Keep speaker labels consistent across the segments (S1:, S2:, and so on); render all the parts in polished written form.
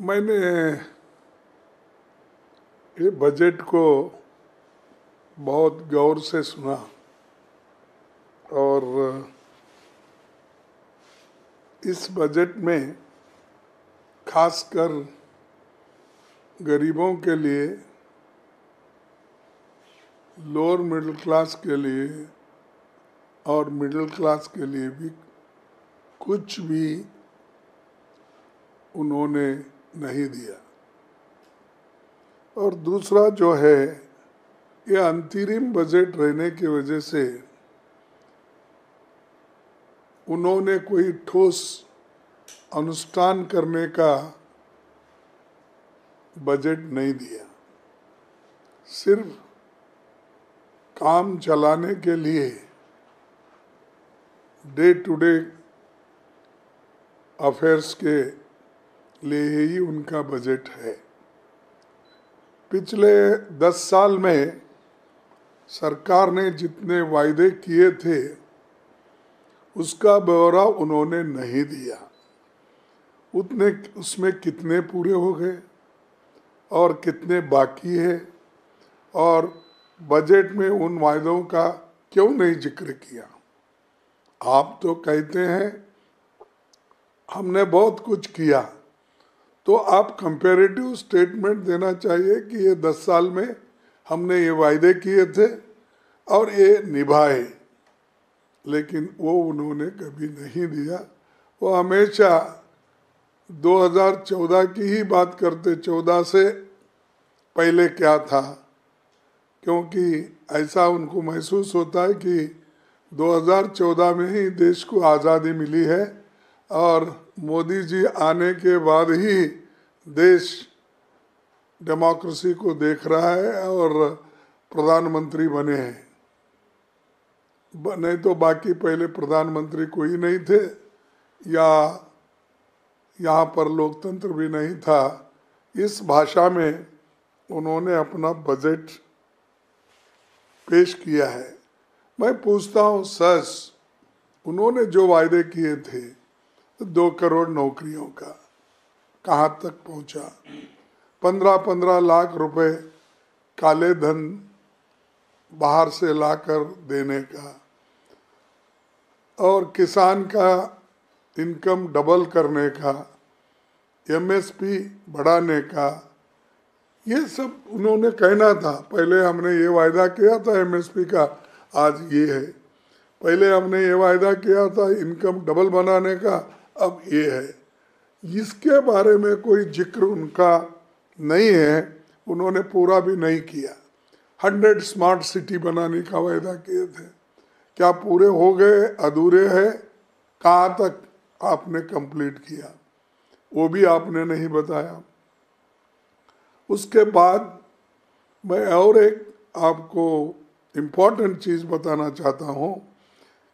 S1: मैंने ये बजट को बहुत गौर से सुना और इस बजट में खासकर गरीबों के लिए, लोअर मिडिल क्लास के लिए और मिडिल क्लास के लिए भी कुछ भी उन्होंने नहीं दिया। और दूसरा जो है, ये अंतरिम बजट रहने की वजह से उन्होंने कोई ठोस अनुष्ठान करने का बजट नहीं दिया। सिर्फ काम चलाने के लिए डे टू डे अफेयर्स के लिए ही उनका बजट है। पिछले 10 साल में सरकार ने जितने वायदे किए थे उसका ब्यौरा उन्होंने नहीं दिया। उसमें कितने पूरे हो गए और कितने बाकी है, और बजट में उन वायदों का क्यों नहीं जिक्र किया। आप तो कहते हैं हमने बहुत कुछ किया, तो आप कंपैरेटिव स्टेटमेंट देना चाहिए कि ये 10 साल में हमने ये वायदे किए थे और ये निभाए, लेकिन वो उन्होंने कभी नहीं दिया। वो हमेशा 2014 की ही बात करते, 14 से पहले क्या था, क्योंकि ऐसा उनको महसूस होता है कि 2014 में ही देश को आज़ादी मिली है और मोदी जी आने के बाद ही देश डेमोक्रेसी को देख रहा है और प्रधानमंत्री बने हैं। नहीं तो बाकी पहले प्रधानमंत्री कोई नहीं थे या यहाँ पर लोकतंत्र भी नहीं था। इस भाषा में उन्होंने अपना बजट पेश किया है। मैं पूछता हूँ, सच उन्होंने जो वायदे किए थे 2 करोड़ नौकरियों का कहाँ तक पहुँचा? 15-15 लाख रुपए काले धन बाहर से लाकर देने का, और किसान का इनकम डबल करने का, एमएसपी बढ़ाने का, ये सब उन्होंने कहना था। पहले हमने ये वायदा किया था एमएसपी का, आज ये है। पहले हमने ये वायदा किया था इनकम डबल बनाने का, अब ये है। इसके बारे में कोई जिक्र उनका नहीं है, उन्होंने पूरा भी नहीं किया। 100 स्मार्ट सिटी बनाने का वायदा किए थे, क्या पूरे हो गए, अधूरे हैं? कहाँ तक आपने कंप्लीट किया, वो भी आपने नहीं बताया। उसके बाद मैं और एक आपको इम्पोर्टेंट चीज़ बताना चाहता हूँ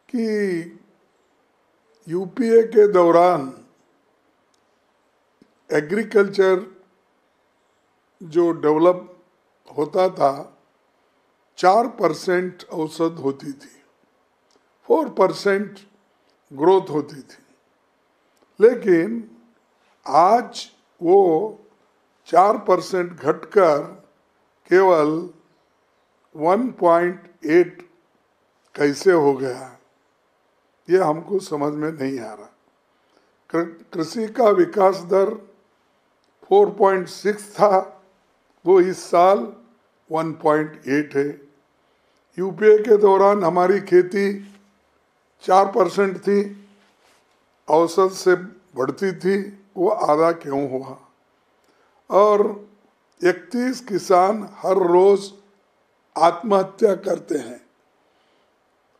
S1: कि यूपीए के दौरान एग्रीकल्चर जो डेवलप होता था 4% औसत होती थी, 4% ग्रोथ होती थी, लेकिन आज वो 4% घटकर केवल 1.8 कैसे हो गया, ये हमको समझ में नहीं आ रहा। कृषि का विकास दर 4.6 था, वो इस साल 1.8 है। यूपीए के दौरान हमारी खेती 4% थी, औसत से बढ़ती थी, वो आधा क्यों हुआ? और 31 किसान हर रोज आत्महत्या करते हैं,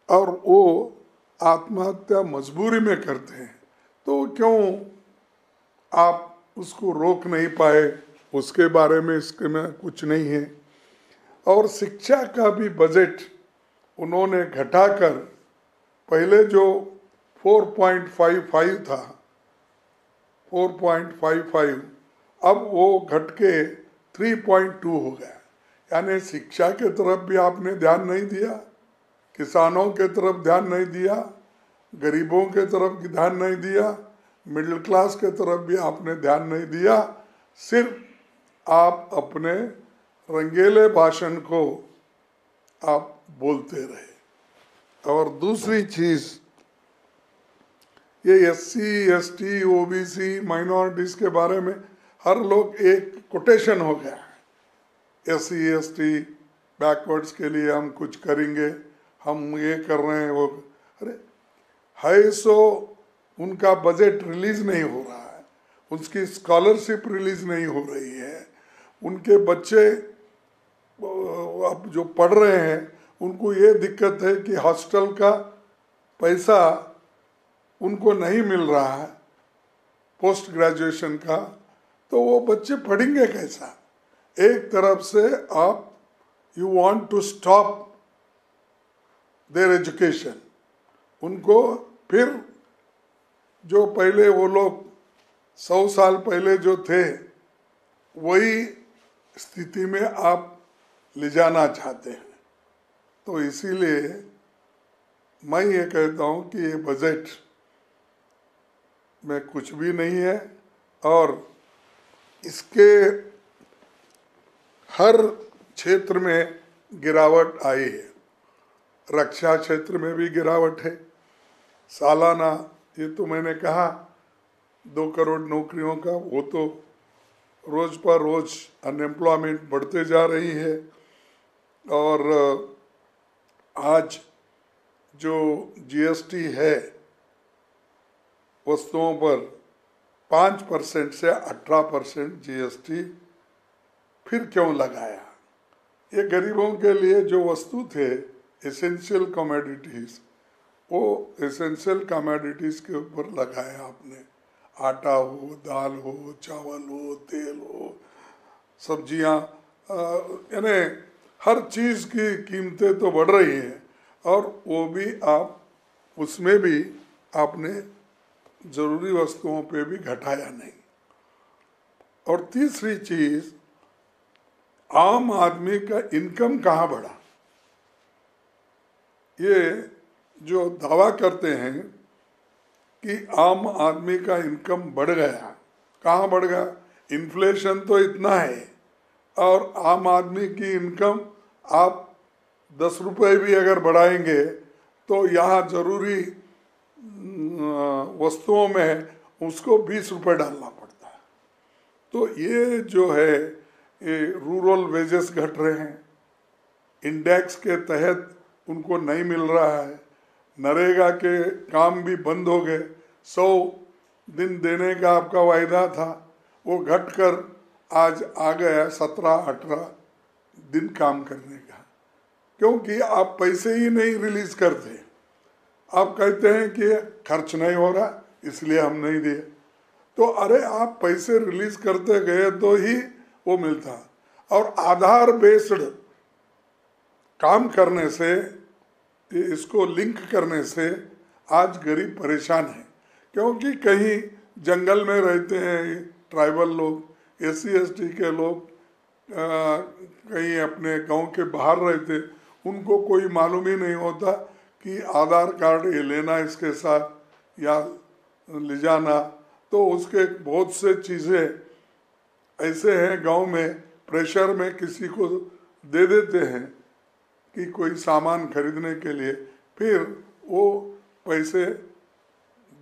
S1: और वो आत्महत्या मजबूरी में करते हैं, तो क्यों आप उसको रोक नहीं पाए? उसके बारे में इसके में कुछ नहीं है। और शिक्षा का भी बजट उन्होंने घटाकर, पहले जो 4.55 था, 4.55, अब वो घट के 3.2 हो गया। यानी शिक्षा के तरफ भी आपने ध्यान नहीं दिया, किसानों के तरफ ध्यान नहीं दिया, गरीबों के तरफ ध्यान नहीं दिया, मिडिल क्लास के तरफ भी आपने ध्यान नहीं दिया, सिर्फ आप अपने रंगीले भाषण को आप बोलते रहे। और दूसरी चीज, ये SC ST OBC माइनॉरिटीज के बारे में हर लोग एक कोटेशन हो गया है। SC ST बैकवर्ड्स के लिए हम कुछ करेंगे, हम ये कर रहे हैं, वो अरे है सो उनका बजट रिलीज नहीं हो रहा है, उसकी स्कॉलरशिप रिलीज नहीं हो रही है, उनके बच्चे अब जो पढ़ रहे हैं उनको ये दिक्कत है कि हॉस्टल का पैसा उनको नहीं मिल रहा है पोस्ट ग्रेजुएशन का, तो वो बच्चे पढ़ेंगे कैसा? एक तरफ से आप you want to stop their education, उनको फिर जो पहले वो लोग 100 साल पहले जो थे वही स्थिति में आप ले जाना चाहते हैं। तो इसीलिए मैं ये कहता हूँ कि ये बजट में कुछ भी नहीं है और इसके हर क्षेत्र में गिरावट आई है। रक्षा क्षेत्र में भी गिरावट है। सालाना ये तो मैंने कहा 2 करोड़ नौकरियों का, वो तो रोज पर रोज अनएम्प्लॉयमेंट बढ़ते जा रही है। और आज जो GST है वस्तुओं पर 5% से 18% GST फिर क्यों लगाया? ये गरीबों के लिए जो वस्तु थे एसेंशियल कमोडिटीज, वो एसेंशियल कमोडिटीज के ऊपर लगाया आपने। आटा हो, दाल हो, चावल हो, तेल हो, सब्जियां, यानी हर चीज़ की कीमतें तो बढ़ रही हैं और वो भी आप उसमें भी आपने ज़रूरी वस्तुओं पे भी घटाया नहीं। और तीसरी चीज़, आम आदमी का इनकम कहाँ बढ़ा? ये जो दावा करते हैं कि आम आदमी का इनकम बढ़ गया, कहाँ बढ़ गया? इन्फ्लेशन तो इतना है और आम आदमी की इनकम आप 10 रुपये भी अगर बढ़ाएंगे तो यहाँ जरूरी वस्तुओं में उसको 20 रुपये डालना पड़ता है। तो ये जो है ये रूरल वेजेस घट रहे हैं, इंडेक्स के तहत उनको नहीं मिल रहा है, नरेगा के काम भी बंद हो गए। 100 दिन देने का आपका वायदा था, वो घटकर आज आ गया 17-18 दिन काम करने का, क्योंकि आप पैसे ही नहीं रिलीज करते। आप कहते हैं कि खर्च नहीं हो रहा इसलिए हम नहीं दिए। तो अरे आप पैसे रिलीज करते गए तो ही वो मिलता। और आधार बेस्ड काम करने से, इसको लिंक करने से आज गरीब परेशान है, क्योंकि कहीं जंगल में रहते हैं ट्राइबल लोग, SC ST के लोग, कहीं अपने गांव के बाहर रहते, उनको कोई मालूम ही नहीं होता कि आधार कार्ड ये लेना इसके साथ या ले जाना। तो उसके बहुत से चीज़ें ऐसे हैं गांव में, प्रेशर में किसी को दे देते हैं कि कोई सामान खरीदने के लिए, फिर वो पैसे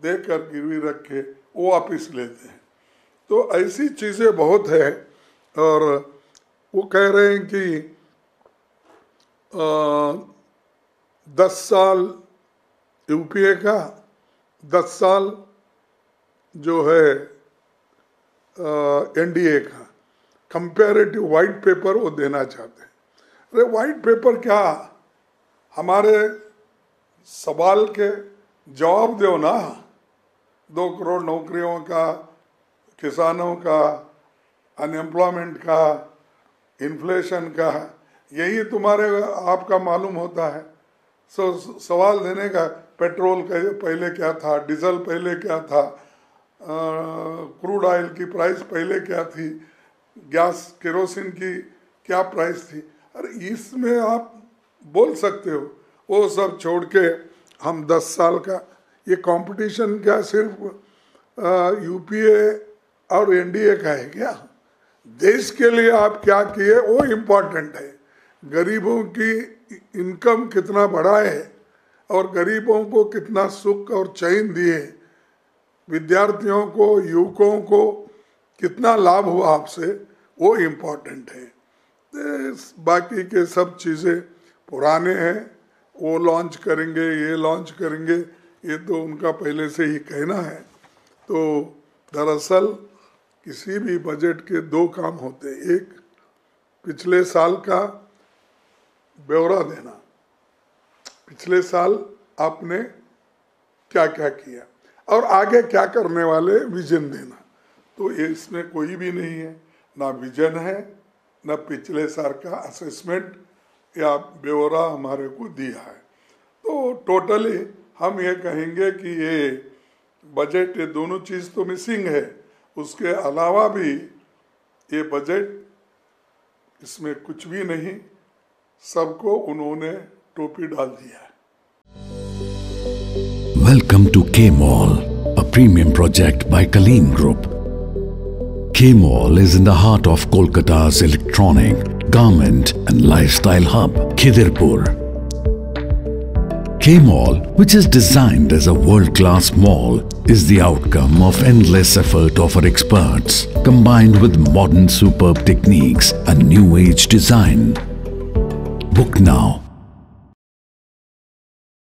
S1: देकर गिरवी रख के वो वापिस लेते हैं। तो ऐसी चीज़ें बहुत है। और वो कह रहे हैं कि 10 साल UPA का, 10 साल जो है NDA का कंपैरेटिव वाइट पेपर वो देना चाहते हैं। अरे वाइट पेपर क्या, हमारे सवाल के जवाब दो ना। 2 करोड़ नौकरियों का, किसानों का, अनएम्प्लॉयमेंट का, इन्फ्लेशन का, यही तुम्हारे आपका मालूम होता है। सवाल देने का, पेट्रोल का पहले क्या था, डीजल पहले क्या था, क्रूड ऑयल की प्राइस पहले क्या थी, गैस केरोसिन की क्या प्राइस थी। अरे इसमें आप बोल सकते हो, वो सब छोड़ के हम 10 साल का, ये कंपटीशन क्या सिर्फ UPA और NDA का है क्या? देश के लिए आप क्या किए वो इम्पोर्टेंट है। गरीबों की इनकम कितना बढ़ाए और गरीबों को कितना सुख और चैन दिए, विद्यार्थियों को, युवकों को कितना लाभ हुआ आपसे, वो इम्पोर्टेंट है। बाकी के सब चीज़ें पुराने हैं, वो लॉन्च करेंगे, ये लॉन्च करेंगे, ये तो उनका पहले से ही कहना है। तो दरअसल किसी भी बजट के दो काम होते, एक पिछले साल का ब्यौरा देना, पिछले साल आपने क्या क्या किया और आगे क्या करने वाले विजन देना। तो ये इसमें कोई भी नहीं है, ना विजन है ना पिछले साल का असेसमेंट या ब्यौरा हमारे को दिया है। तो टोटली हम ये कहेंगे कि ये बजट, ये दोनों चीज़ तो मिसिंग है, उसके अलावा भी ये बजट, इसमें कुछ भी नहीं, सबको उन्होंने टोपी डाल दिया है।
S2: Welcome to K-Mall, a premium project by Kaleen Group. K-Mall is in the heart of Kolkata's electronic, garment and lifestyle hub, Khidirpur. K-Mall, which is designed as a world-class mall, is the outcome of endless effort of our experts, combined with modern superb techniques and new age design. Book now